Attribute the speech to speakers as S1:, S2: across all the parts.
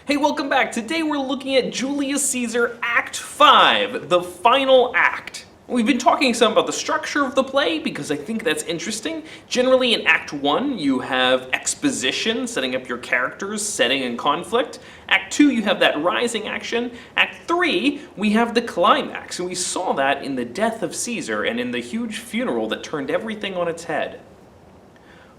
S1: Hey, welcome back. Today we're looking at Julius Caesar Act 5, the final act. We've been talking some about the structure of the play because I think that's interesting. Generally in Act 1 you have exposition, setting up your characters, setting and conflict. Act 2 you have that rising action. Act 3 we have the climax, and we saw that in the death of Caesar and in the huge funeral that turned everything on its head.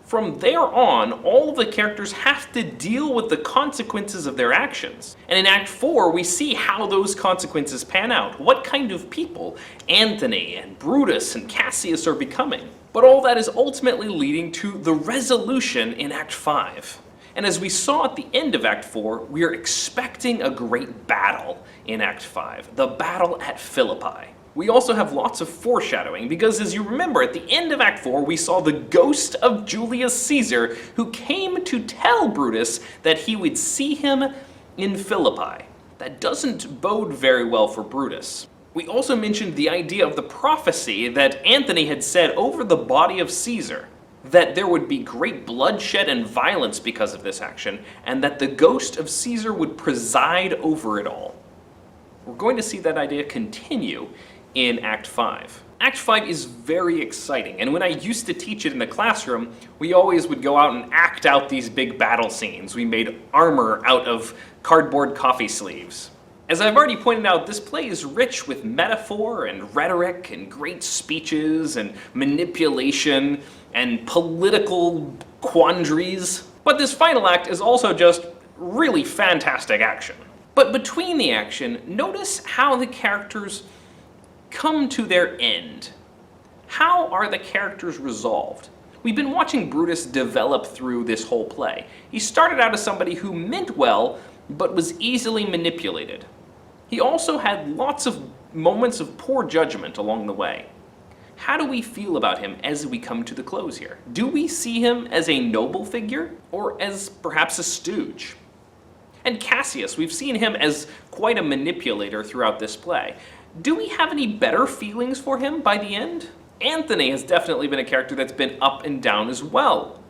S1: From there on, all of the characters have to deal with the consequences of their actions. And in Act 4, we see how those consequences pan out, what kind of people Antony and Brutus and Cassius are becoming. But all that is ultimately leading to the resolution in Act 5. And as we saw at the end of Act 4, we are expecting a great battle in Act 5, the battle at Philippi. We also have lots of foreshadowing because, as you remember, at the end of Act 4 we saw the ghost of Julius Caesar who came to tell Brutus that he would see him in Philippi. That doesn't bode very well for Brutus. We also mentioned the idea of the prophecy that Antony had said over the body of Caesar, that there would be great bloodshed and violence because of this action, and that the ghost of Caesar would preside over it all. We're going to see that idea continue in Act 5. Act 5 is very exciting, and when I used to teach it in the classroom, we always would go out and act out these big battle scenes. We made armor out of cardboard coffee sleeves. As I've already pointed out, this play is rich with metaphor and rhetoric and great speeches and manipulation and political quandaries. But this final act is also just really fantastic action. But between the action, notice how the characters come to their end. How are the characters resolved? We've been watching Brutus develop through this whole play. He started out as somebody who meant well, but was easily manipulated. He also had lots of moments of poor judgment along the way. How do we feel about him as we come to the close here? Do we see him as a noble figure, or as perhaps a stooge? And Cassius, we've seen him as quite a manipulator throughout this play. Do we have any better feelings for him by the end? Antony has definitely been a character that's been up and down as well.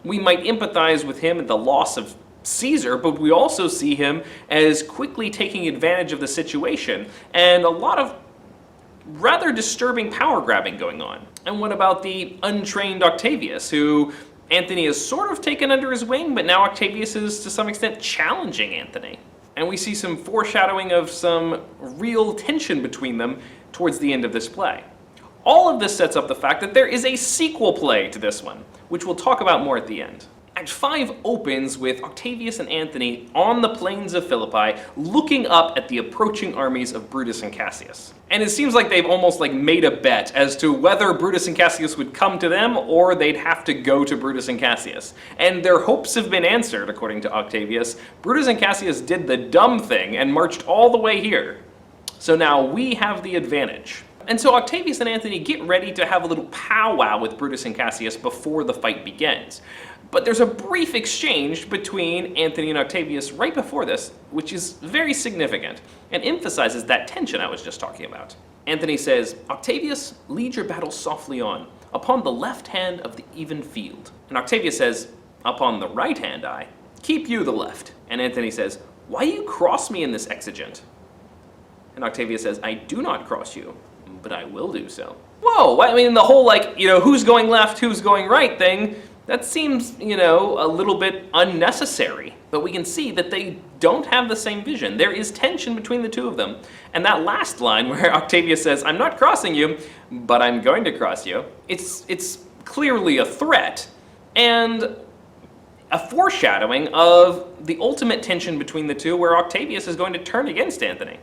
S1: We might empathize with him at the loss of Caesar, but we also see him as quickly taking advantage of the situation, and a lot of rather disturbing power grabbing going on. And what about the untrained Octavius, who Antony has sort of taken under his wing, but now Octavius is to some extent challenging Antony. And we see some foreshadowing of some real tension between them towards the end of this play. All of this sets up the fact that there is a sequel play to this one, which we'll talk about more at the end. Act 5 opens with Octavius and Antony on the plains of Philippi, looking up at the approaching armies of Brutus and Cassius. And it seems like they've almost made a bet as to whether Brutus and Cassius would come to them or they'd have to go to Brutus and Cassius. And their hopes have been answered, according to Octavius. Brutus and Cassius did the dumb thing and marched all the way here. So now we have the advantage. And so Octavius and Antony get ready to have a little powwow with Brutus and Cassius before the fight begins. But there's a brief exchange between Antony and Octavius right before this, which is very significant and emphasizes that tension I was just talking about. Antony says, "Octavius, lead your battle softly on, upon the left hand of the even field." And Octavius says, "Upon the right hand I, keep you the left." And Antony says, "Why you cross me in this exigent?" And Octavius says, "I do not cross you, but I will do so." Whoa, I mean, the whole who's going left, who's going right thing, that seems, a little bit unnecessary. But we can see that they don't have the same vision. There is tension between the two of them. And that last line where Octavius says, "I'm not crossing you, but I'm going to cross you," it's clearly a threat and a foreshadowing of the ultimate tension between the two, where Octavius is going to turn against Antony.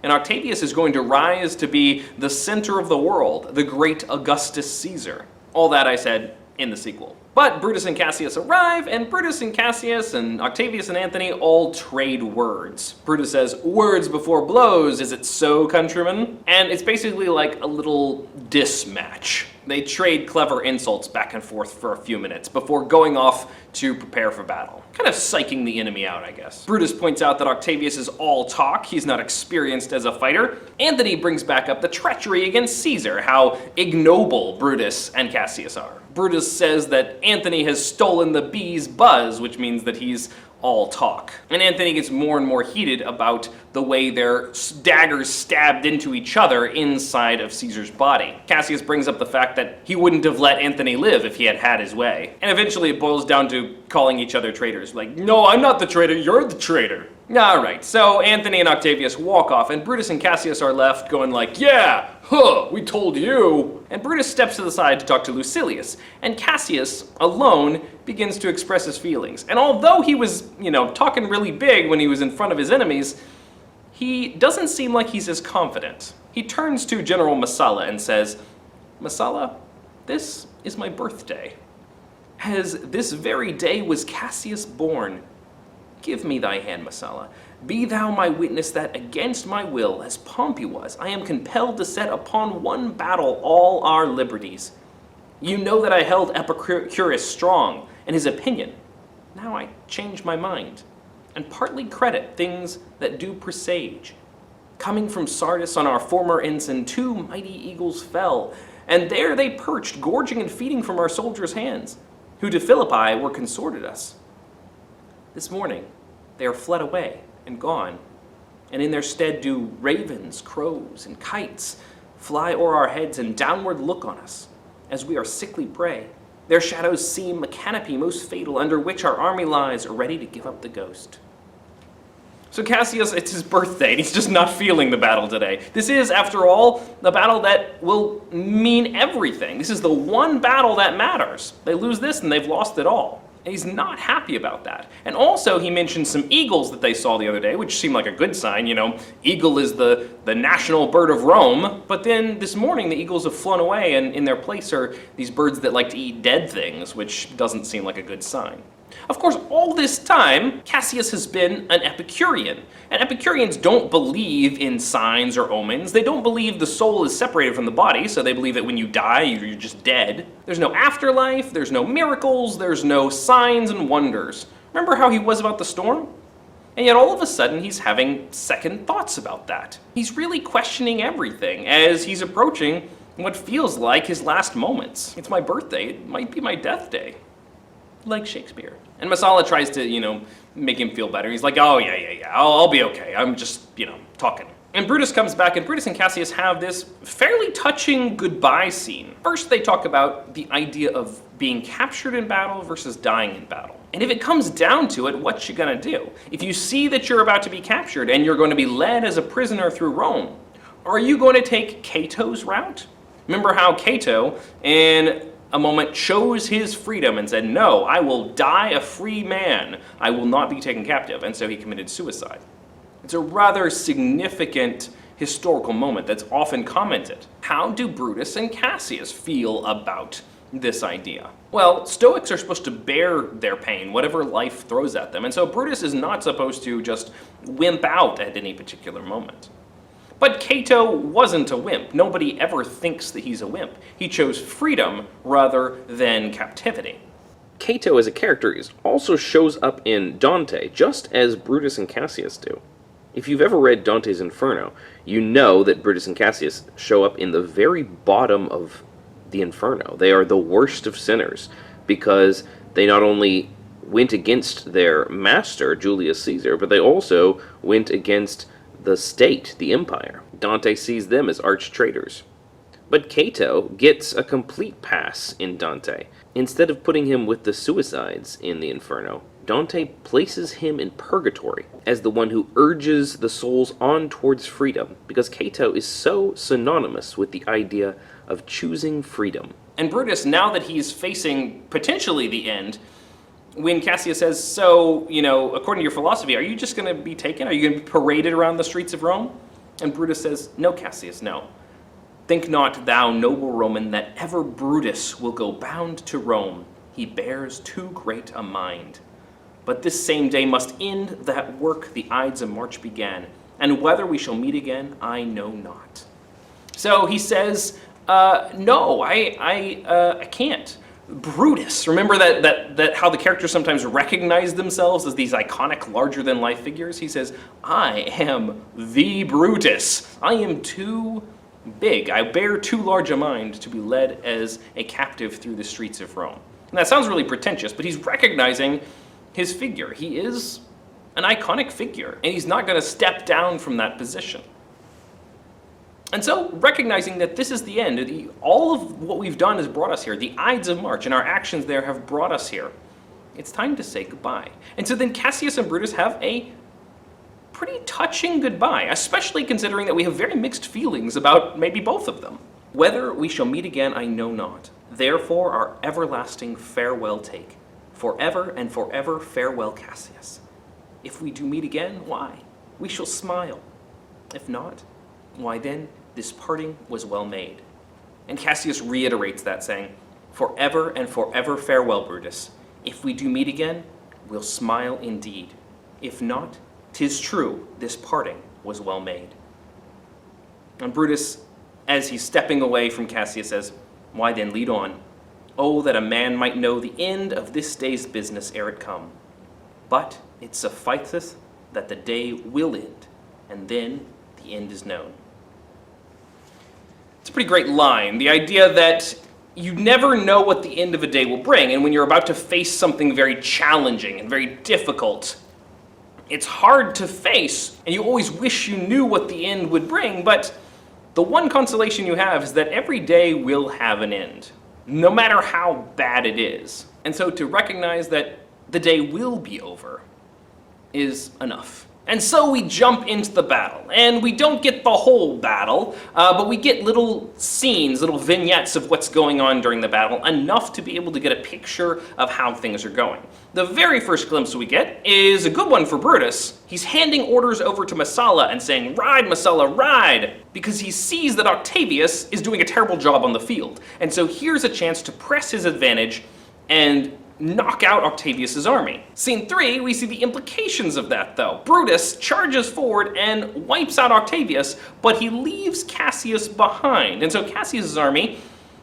S1: And Octavius is going to rise to be the center of the world, the great Augustus Caesar. All that I said in the sequel. But Brutus and Cassius arrive, and Brutus and Cassius and Octavius and Antony all trade words. Brutus says, "Words before blows, is it so, countrymen?" And it's basically like a little diss match. They trade clever insults back and forth for a few minutes before going off to prepare for battle. Kind of psyching the enemy out, I guess. Brutus points out that Octavius is all talk, he's not experienced as a fighter. Antony brings back up the treachery against Caesar, how ignoble Brutus and Cassius are. Brutus says that Antony has stolen the bee's buzz, which means that he's all talk. And Antony gets more and more heated about the way their daggers stabbed into each other inside of Caesar's body. Cassius brings up the fact that he wouldn't have let Antony live if he had had his way. And eventually it boils down to calling each other traitors. Like, no, I'm not the traitor, you're the traitor. Alright, so Antony and Octavius walk off, and Brutus and Cassius are left going like, yeah, we told you. And Brutus steps to the side to talk to Lucilius, and Cassius, alone, begins to express his feelings. And although he was, talking really big when he was in front of his enemies, he doesn't seem like he's as confident. He turns to General Messala and says, Messala, this is my birthday. As this very day was Cassius born, give me thy hand, Messala. Be thou my witness that against my will, as Pompey was, I am compelled to set upon one battle all our liberties. You know that I held Epicurus strong, and his opinion. Now I change my mind, and partly credit things that do presage. Coming from Sardis on our former ensign, 2 mighty eagles fell, and there they perched, gorging and feeding from our soldiers' hands, who to Philippi were consorted us. This morning they are fled away and gone, and in their stead do ravens, crows, and kites fly o'er our heads and downward look on us, as we are sickly prey. Their shadows seem a canopy most fatal, under which our army lies, ready to give up the ghost. So Cassius, it's his birthday, and he's just not feeling the battle today. This is, after all, the battle that will mean everything. This is the one battle that matters. They lose this, and they've lost it all. And he's not happy about that. And also, he mentioned some eagles that they saw the other day, which seemed like a good sign. Eagle is the national bird of Rome. But then this morning, the eagles have flown away, and in their place are these birds that like to eat dead things, which doesn't seem like a good sign. Of course, all this time, Cassius has been an Epicurean. And Epicureans don't believe in signs or omens. They don't believe the soul is separated from the body, so they believe that when you die, you're just dead. There's no afterlife, there's no miracles, there's no signs and wonders. Remember how he was about the storm? And yet all of a sudden, he's having second thoughts about that. He's really questioning everything as he's approaching what feels like his last moments. It's my birthday, it might be my death day. Like Shakespeare. And Messala tries to, make him feel better. He's like, oh, yeah, I'll be okay. I'm just, talking. And Brutus comes back, and Brutus and Cassius have this fairly touching goodbye scene. First, they talk about the idea of being captured in battle versus dying in battle. And if it comes down to it, what you gonna do? If you see that you're about to be captured and you're going to be led as a prisoner through Rome, are you going to take Cato's route? Remember how Cato, in a moment, chose his freedom and said, no, I will die a free man. I will not be taken captive. And so he committed suicide. It's a rather significant historical moment that's often commented. How do Brutus and Cassius feel about this idea? Well, Stoics are supposed to bear their pain, whatever life throws at them. And so Brutus is not supposed to just wimp out at any particular moment. But Cato wasn't a wimp. Nobody ever thinks that he's a wimp. He chose freedom rather than captivity.
S2: Cato as a character also shows up in Dante, just as Brutus and Cassius do. If you've ever read Dante's Inferno, you know that Brutus and Cassius show up in the very bottom of the Inferno. They are the worst of sinners, because they not only went against their master, Julius Caesar, but they also went against the state, the empire. Dante sees them as arch traitors. But Cato gets a complete pass in Dante. Instead of putting him with the suicides in the Inferno, Dante places him in purgatory as the one who urges the souls on towards freedom, because Cato is so synonymous with the idea of choosing freedom.
S1: And Brutus, now that he's facing potentially the end, when Cassius says, so, according to your philosophy, are you just going to be taken? Are you going to be paraded around the streets of Rome? And Brutus says, no, Cassius, no. Think not thou, noble Roman, that ever Brutus will go bound to Rome. He bears too great a mind. But this same day must end that work the Ides of March began, and whether we shall meet again, I know not. So he says, no, I can't. Brutus. Remember that how the characters sometimes recognize themselves as these iconic, larger-than-life figures? He says, I am the Brutus. I am too big. I bear too large a mind to be led as a captive through the streets of Rome. And that sounds really pretentious, but he's recognizing his figure. He is an iconic figure, and he's not going to step down from that position. And so, recognizing that this is the end, all of what we've done has brought us here. The Ides of March and our actions there have brought us here. It's time to say goodbye. And so then Cassius and Brutus have a pretty touching goodbye, especially considering that we have very mixed feelings about maybe both of them. Whether we shall meet again, I know not. Therefore our everlasting farewell take. Forever and forever farewell, Cassius. If we do meet again, why? We shall smile. If not, why then, this parting was well made. And Cassius reiterates that, saying, forever and forever farewell, Brutus. If we do meet again, we'll smile indeed. If not, 'tis true, this parting was well made. And Brutus, as he's stepping away from Cassius, says, why then, lead on. Oh, that a man might know the end of this day's business ere it come. But it sufficeth that the day will end, and then the end is known. It's a pretty great line. The idea that you never know what the end of a day will bring, and when you're about to face something very challenging and very difficult, it's hard to face, and you always wish you knew what the end would bring, but the one consolation you have is that every day will have an end, no matter how bad it is. And so to recognize that the day will be over is enough. And so we jump into the battle, and we don't get the whole battle, but we get little scenes, little vignettes of what's going on during the battle, enough to be able to get a picture of how things are going. The very first glimpse we get is a good one for Brutus. He's handing orders over to Messala and saying, ride, Messala, ride! Because he sees that Octavius is doing a terrible job on the field. And so here's a chance to press his advantage and knock out Octavius's army. Scene 3, we see the implications of that, though. Brutus charges forward and wipes out Octavius, but he leaves Cassius behind. And so Cassius's army,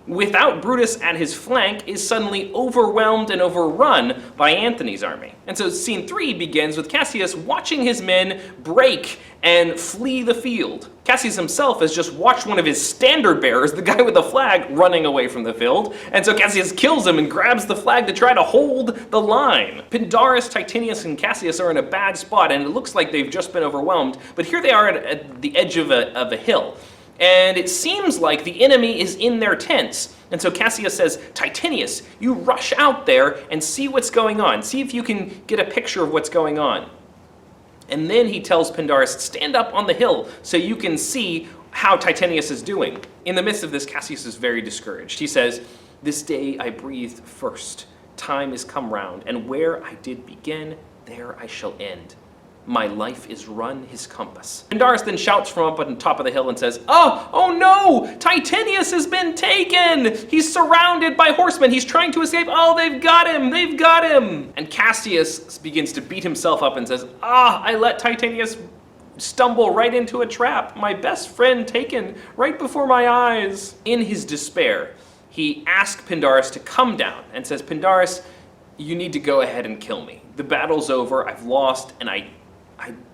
S1: without Brutus at his flank, is suddenly overwhelmed and overrun by Antony's army. And so scene 3 begins with Cassius watching his men break and flee the field. Cassius himself has just watched one of his standard bearers, the guy with the flag, running away from the field. And so Cassius kills him and grabs the flag to try to hold the line. Pindarus, Titinius, and Cassius are in a bad spot, and it looks like they've just been overwhelmed. But here they are at the edge of a hill. And it seems like the enemy is in their tents. And so Cassius says, Titinius, you rush out there and see what's going on. See if you can get a picture of what's going on. And then he tells Pindarus, stand up on the hill so you can see how Titinius is doing. In the midst of this, Cassius is very discouraged. He says, this day I breathed first. Time is come round, and where I did begin, there I shall end. My life is run his compass. Pindarus then shouts from up on top of the hill and says, oh no! Titinius has been taken! He's surrounded by horsemen. He's trying to escape. Oh, they've got him! They've got him! And Cassius begins to beat himself up and says, I let Titinius stumble right into a trap. My best friend taken right before my eyes. In his despair, he asks Pindarus to come down and says, Pindarus, you need to go ahead and kill me. The battle's over. I've lost, and I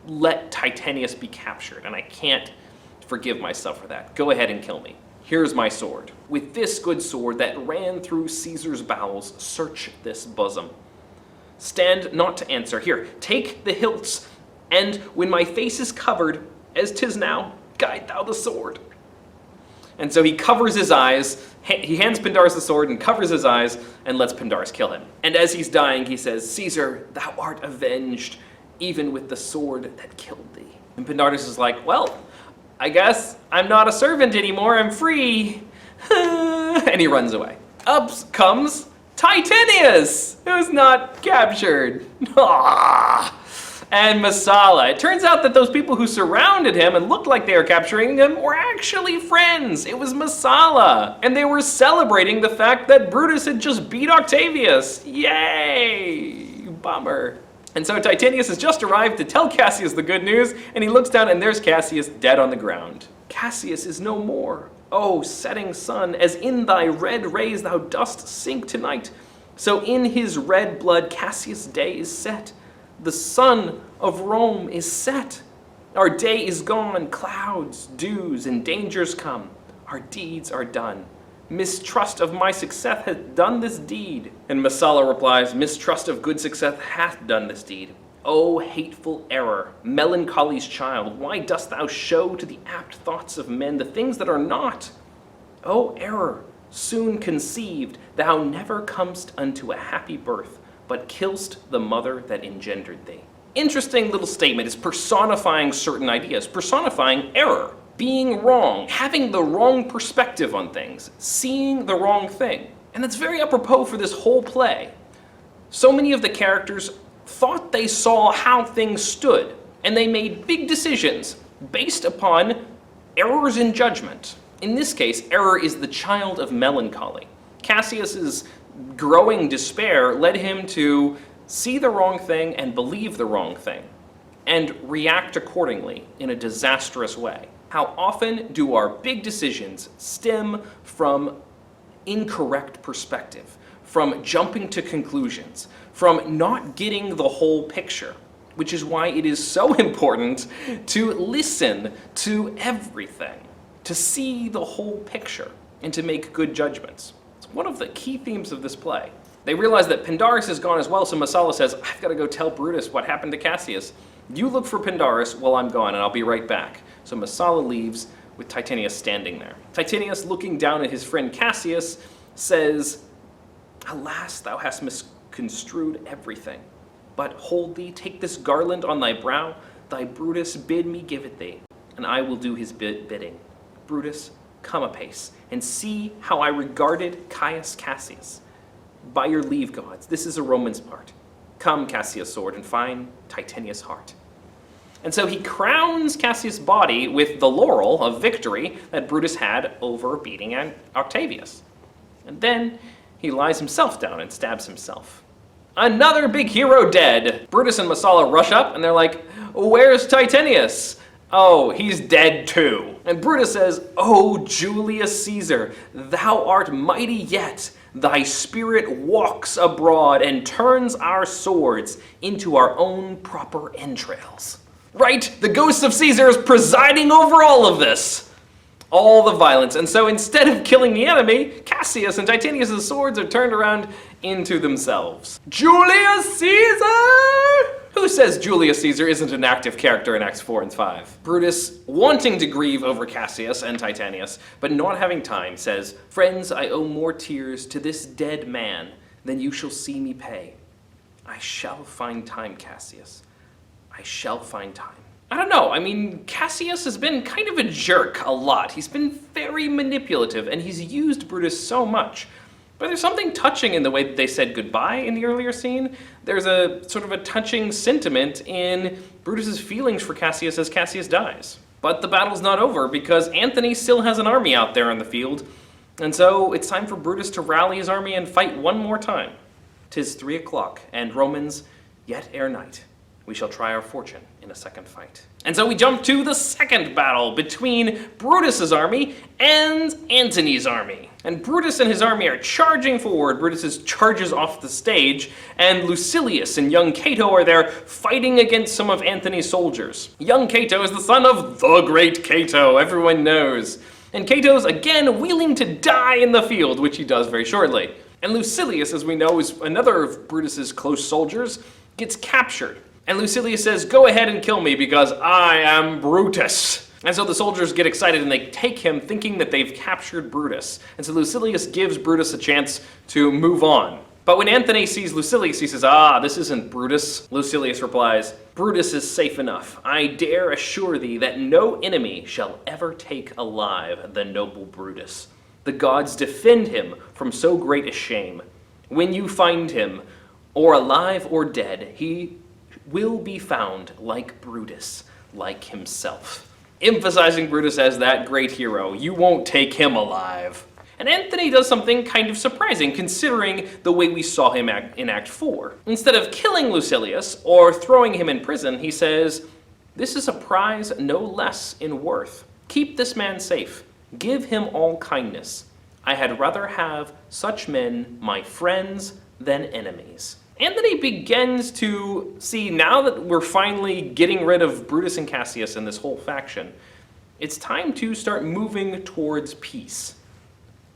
S1: let Titinius be captured, and I can't forgive myself for that. Go ahead and kill me. Here's my sword. With this good sword that ran through Caesar's bowels, search this bosom. Stand not to answer. Here, take the hilts, and when my face is covered, as 'tis now, guide thou the sword. And so he covers his eyes, he hands Pindarus the sword and covers his eyes and lets Pindarus kill him. And as he's dying, he says, Caesar, thou art avenged, even with the sword that killed thee. And Pindarus is like, well, I guess I'm not a servant anymore, I'm free. And he runs away. Up comes Titinius, who's not captured. And Messala. It turns out that those people who surrounded him and looked like they were capturing him were actually friends. It was Messala. And they were celebrating the fact that Brutus had just beat Octavius. Yay! Bummer. And so Titinius has just arrived to tell Cassius the good news, and he looks down and there's Cassius dead on the ground. Cassius is no more. O setting sun, as in thy red rays thou dost sink tonight, so in his red blood Cassius' day is set. The sun of Rome is set. Our day is gone, clouds, dews, and dangers come. Our deeds are done. mistrust of my success hath done this deed. And Messala replies, mistrust of good success hath done this deed. O hateful error, melancholy's child, why dost thou show to the apt thoughts of men the things that are not? O error, soon conceived, thou never comest unto a happy birth, but killst the mother that engendered thee. Interesting little statement. Is personifying certain ideas, personifying error, being wrong, having the wrong perspective on things, seeing the wrong thing. And that's very apropos for this whole play. So many of the characters thought they saw how things stood, and they made big decisions based upon errors in judgment. In this case, error is the child of melancholy. Cassius's growing despair led him to see the wrong thing and believe the wrong thing, and react accordingly in a disastrous way. How often do our big decisions stem from incorrect perspective, from jumping to conclusions, from not getting the whole picture, which is why it is so important to listen to everything, to see the whole picture, and to make good judgments. It's one of the key themes of this play. They realize that Pindarus is gone as well, so Messala says, I've got to go tell Brutus what happened to Cassius. You look for Pindarus while I'm gone, and I'll be right back. So Messala leaves with Titinius standing there. Titinius, looking down at his friend Cassius, says, Alas, thou hast misconstrued everything. But hold thee, take this garland on thy brow, thy Brutus bid me give it thee, and I will do his bidding. Brutus, come apace, and see how I regarded Caius Cassius. By your leave, gods, this is a Roman's part. Come, Cassius' sword, and find Titinius' heart. And so he crowns Cassius' body with the laurel of victory that Brutus had over beating Octavius. And then he lies himself down and stabs himself. Another big hero dead! Brutus and Messala rush up, and they're like, where's Titinius? Oh, he's dead too. And Brutus says, O Julius Caesar, thou art mighty yet. Thy spirit walks abroad and turns our swords into our own proper entrails. Right? The ghost of Caesar is presiding over all of this. All the violence. And so instead of killing the enemy, Cassius and Titinius' swords are turned around into themselves. Julius Caesar! Who says Julius Caesar isn't an active character in Acts 4 and 5? Brutus, wanting to grieve over Cassius and Titinius, but not having time, says, Friends, I owe more tears to this dead man than you shall see me pay. I shall find time, Cassius. I shall find time. I don't know, I mean, Cassius has been kind of a jerk a lot. He's been very manipulative, and he's used Brutus so much. But there's something touching in the way that they said goodbye in the earlier scene. There's a sort of a touching sentiment in Brutus's feelings for Cassius as Cassius dies. But the battle's not over because Antony still has an army out there in the field. And so it's time for Brutus to rally his army and fight one more time. 'Tis 3 o'clock, and Romans, yet ere night, we shall try our fortune in a second fight. And so we jump to the second battle between Brutus's army and Antony's army. And Brutus and his army are charging forward. Brutus charges off the stage, and Lucilius and young Cato are there fighting against some of Antony's soldiers. Young Cato is the son of the great Cato, everyone knows. And Cato's again willing to die in the field, which he does very shortly. And Lucilius, as we know, is another of Brutus's close soldiers, gets captured. And Lucilius says, go ahead and kill me because I am Brutus. And so the soldiers get excited and they take him thinking that they've captured Brutus. And so Lucilius gives Brutus a chance to move on. But when Antony sees Lucilius, he says, this isn't Brutus. Lucilius replies, Brutus is safe enough. I dare assure thee that no enemy shall ever take alive the noble Brutus. The gods defend him from so great a shame. When you find him, or alive or dead, he will be found like Brutus, like himself. Emphasizing Brutus as that great hero. You won't take him alive. And Antony does something kind of surprising, considering the way we saw him in Act 4. Instead of killing Lucilius or throwing him in prison, he says, this is a prize no less in worth. Keep this man safe. Give him all kindness. I had rather have such men my friends than enemies. Antony begins to see, now that we're finally getting rid of Brutus and Cassius and this whole faction, it's time to start moving towards peace.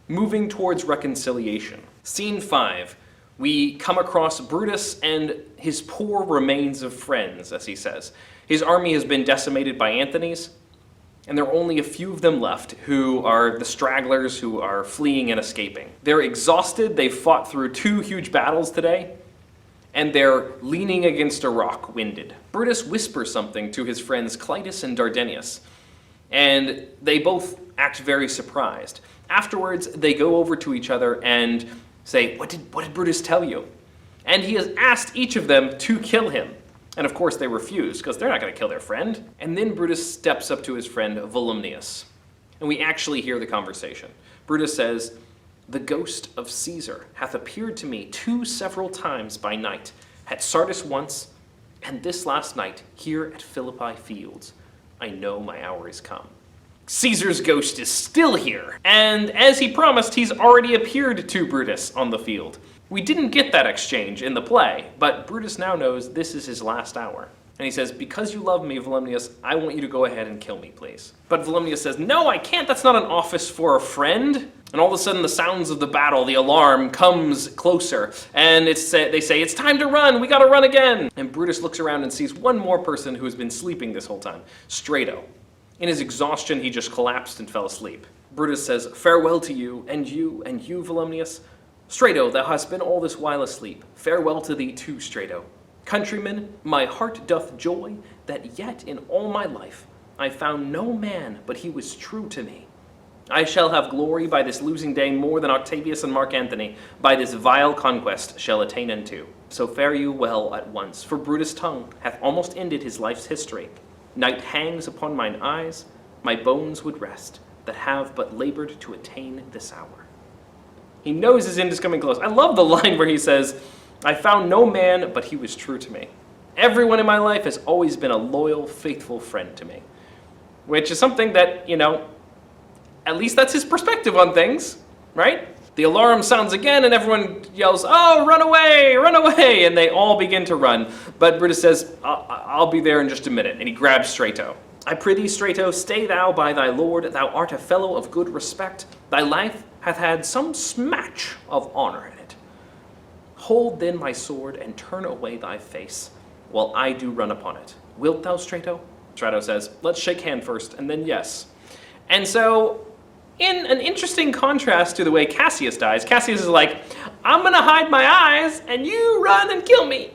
S1: moving towards reconciliation. Scene 5. We come across Brutus and his poor remains of friends, as he says. His army has been decimated by Antony's, and there are only a few of them left who are the stragglers who are fleeing and escaping. They're exhausted, they've fought through 2 huge battles today, and they're leaning against a rock, winded. Brutus whispers something to his friends Clytus and Dardanius, and they both act very surprised. Afterwards, they go over to each other and say, what did Brutus tell you? And he has asked each of them to kill him. And of course they refuse, because they're not going to kill their friend. And then Brutus steps up to his friend Volumnius. And we actually hear the conversation. Brutus says, "The ghost of Caesar hath appeared to me 2 several times by night, at Sardis once, and this last night here at Philippi fields. I know my hour is come." Caesar's ghost is still here, and as he promised, he's already appeared to Brutus on the field. We didn't get that exchange in the play, but Brutus now knows this is his last hour. And he says, "Because you love me, Volumnius, I want you to go ahead and kill me, please." But Volumnius says, "No, I can't. That's not an office for a friend." And all of a sudden, the sounds of the battle, the alarm, comes closer. And they say, "It's time to run. We got to run again." And Brutus looks around and sees one more person who has been sleeping this whole time, Strato. In his exhaustion, he just collapsed and fell asleep. Brutus says, "Farewell to you, and you, Volumnius. Strato, thou hast been all this while asleep. Farewell to thee too, Strato. Countrymen, my heart doth joy that yet in all my life I found no man but he was true to me. I shall have glory by this losing day more than Octavius and Mark Antony by this vile conquest shall attain unto. So fare you well at once, for Brutus' tongue hath almost ended his life's history. Night hangs upon mine eyes, my bones would rest, that have but labored to attain this hour." He knows his end is coming close. I love the line where he says, "I found no man, but he was true to me. Everyone in my life has always been a loyal, faithful friend to me." Which is something that, at least that's his perspective on things, right? The alarm sounds again and everyone yells, "Oh, run away, run away!" And they all begin to run. But Brutus says, I'll be there in just a minute. And he grabs Strato. "I prithee, Strato, stay thou by thy lord. Thou art a fellow of good respect. Thy life hath had some smatch of honor in it. Hold then my sword and turn away thy face, while I do run upon it. Wilt thou, Strato?" Strato says, "Let's shake hand first, and then yes." And so, in an interesting contrast to the way Cassius dies, Cassius is like, "I'm gonna hide my eyes, and you run and kill me."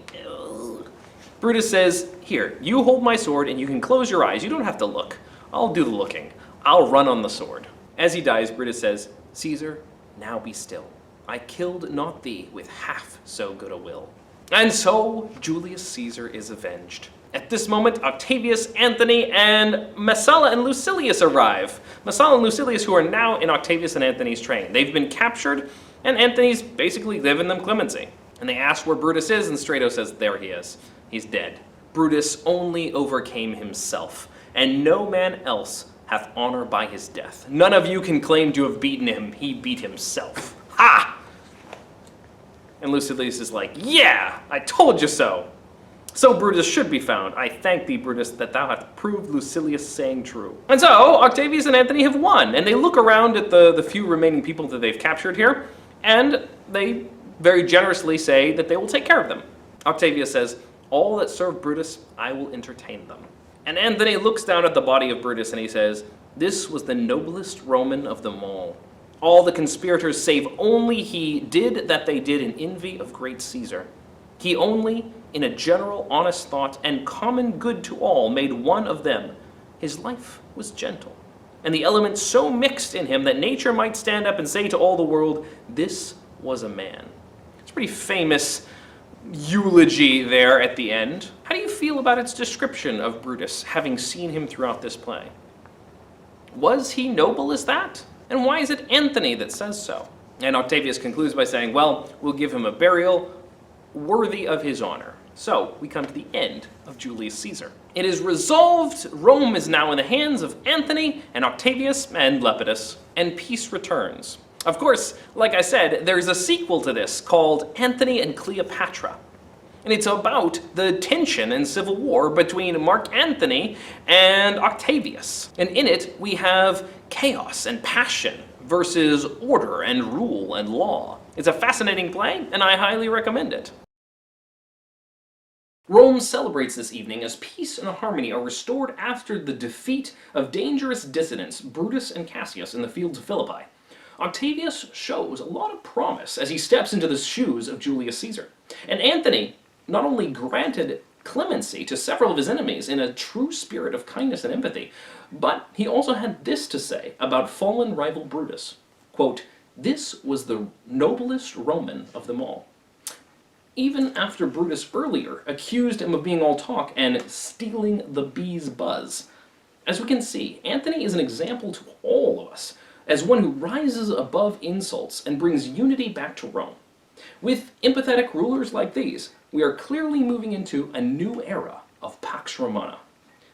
S1: Brutus says, "Here, you hold my sword, and you can close your eyes. You don't have to look. I'll do the looking. I'll run on the sword." As he dies, Brutus says, "Caesar, now be still. I killed not thee with half so good a will." And so, Julius Caesar is avenged. At this moment, Octavius, Antony, and Messala and Lucilius arrive. Messala and Lucilius, who are now in Octavius and Antony's train. They've been captured, and Antony's basically giving them clemency. And they ask where Brutus is, and Strato says, there he is. He's dead. Brutus only overcame himself, and no man else hath honor by his death. None of you can claim to have beaten him. He beat himself. Ha! And Lucilius is like, "Yeah, I told you so. So Brutus should be found. I thank thee, Brutus, that thou hast proved Lucilius' saying true." And so Octavius and Antony have won, and they look around at the few remaining people that they've captured here, and they very generously say that they will take care of them. Octavius says, "All that serve Brutus, I will entertain them." And Antony looks down at the body of Brutus and he says, "This was the noblest Roman of them all. All the conspirators, save only he, did that they did in envy of great Caesar. He only, in a general honest thought and common good to all, made one of them. His life was gentle, and the elements so mixed in him that nature might stand up and say to all the world, this was a man." It's a pretty famous eulogy there at the end. How do you feel about its description of Brutus, having seen him throughout this play? Was he noble as that? And why is it Antony that says so? And Octavius concludes by saying, well, we'll give him a burial worthy of his honor. So we come to the end of Julius Caesar. It is resolved Rome is now in the hands of Antony and Octavius and Lepidus, and peace returns. Of course, like I said, there's a sequel to this called Antony and Cleopatra. And it's about the tension and civil war between Mark Antony and Octavius. And in it, we have chaos and passion versus order and rule and law. It's a fascinating play, and I highly recommend it. Rome celebrates this evening as peace and harmony are restored after the defeat of dangerous dissidents Brutus and Cassius in the fields of Philippi. Octavius shows a lot of promise as he steps into the shoes of Julius Caesar. And Antony not only granted clemency to several of his enemies in a true spirit of kindness and empathy, but he also had this to say about fallen rival Brutus. Quote, "This was the noblest Roman of them all." Even after Brutus earlier accused him of being all talk and stealing the bee's buzz. As we can see, Antony is an example to all of us, as one who rises above insults and brings unity back to Rome. With empathetic rulers like these, we are clearly moving into a new era of Pax Romana.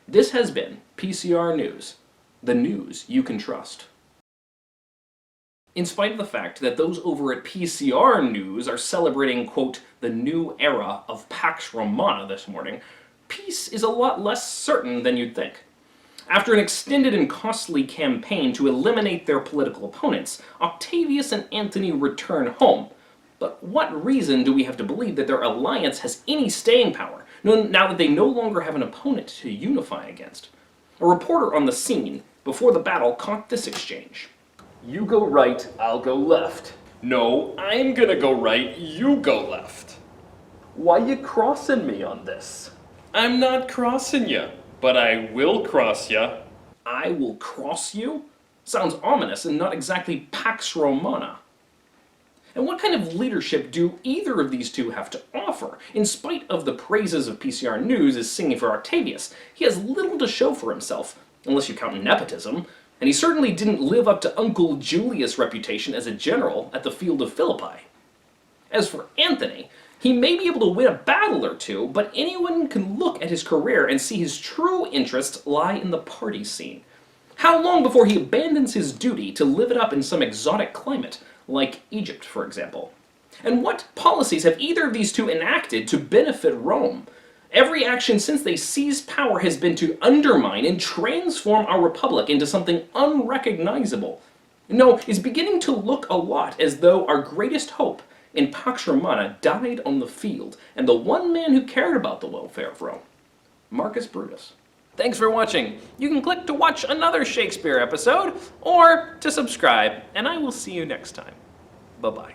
S1: This has been PCR News, the news you can trust. In spite of the fact that those over at PCR News are celebrating, quote, the new era of Pax Romana this morning, peace is a lot less certain than you'd think. After an extended and costly campaign to eliminate their political opponents, Octavius and Antony return home. But what reason do we have to believe that their alliance has any staying power, now that they no longer have an opponent to unify against? A reporter on the scene before the battle caught this exchange.
S3: "You go right, I'll go left." "No, I'm gonna go right, you go left." "Why you crossin' me on this?" "I'm not crossin' ya, but I will cross ya."
S1: I will cross you? Sounds ominous and not exactly Pax Romana. And what kind of leadership do either of these two have to offer? In spite of the praises of PCR News as singing for Octavius, he has little to show for himself, unless you count nepotism, and he certainly didn't live up to Uncle Julius' reputation as a general at the field of Philippi. As for Antony, he may be able to win a battle or two, but anyone can look at his career and see his true interests lie in the party scene. How long before he abandons his duty to live it up in some exotic climate, like Egypt, for example? And what policies have either of these two enacted to benefit Rome? Every action since they seized power has been to undermine and transform our republic into something unrecognizable. No, it's beginning to look a lot as though our greatest hope in Pax Romana died on the field, and the one man who cared about the welfare of Rome, Marcus Brutus. Thanks for watching. You can click to watch another Shakespeare episode, or to subscribe, and I will see you next time. Bye-bye.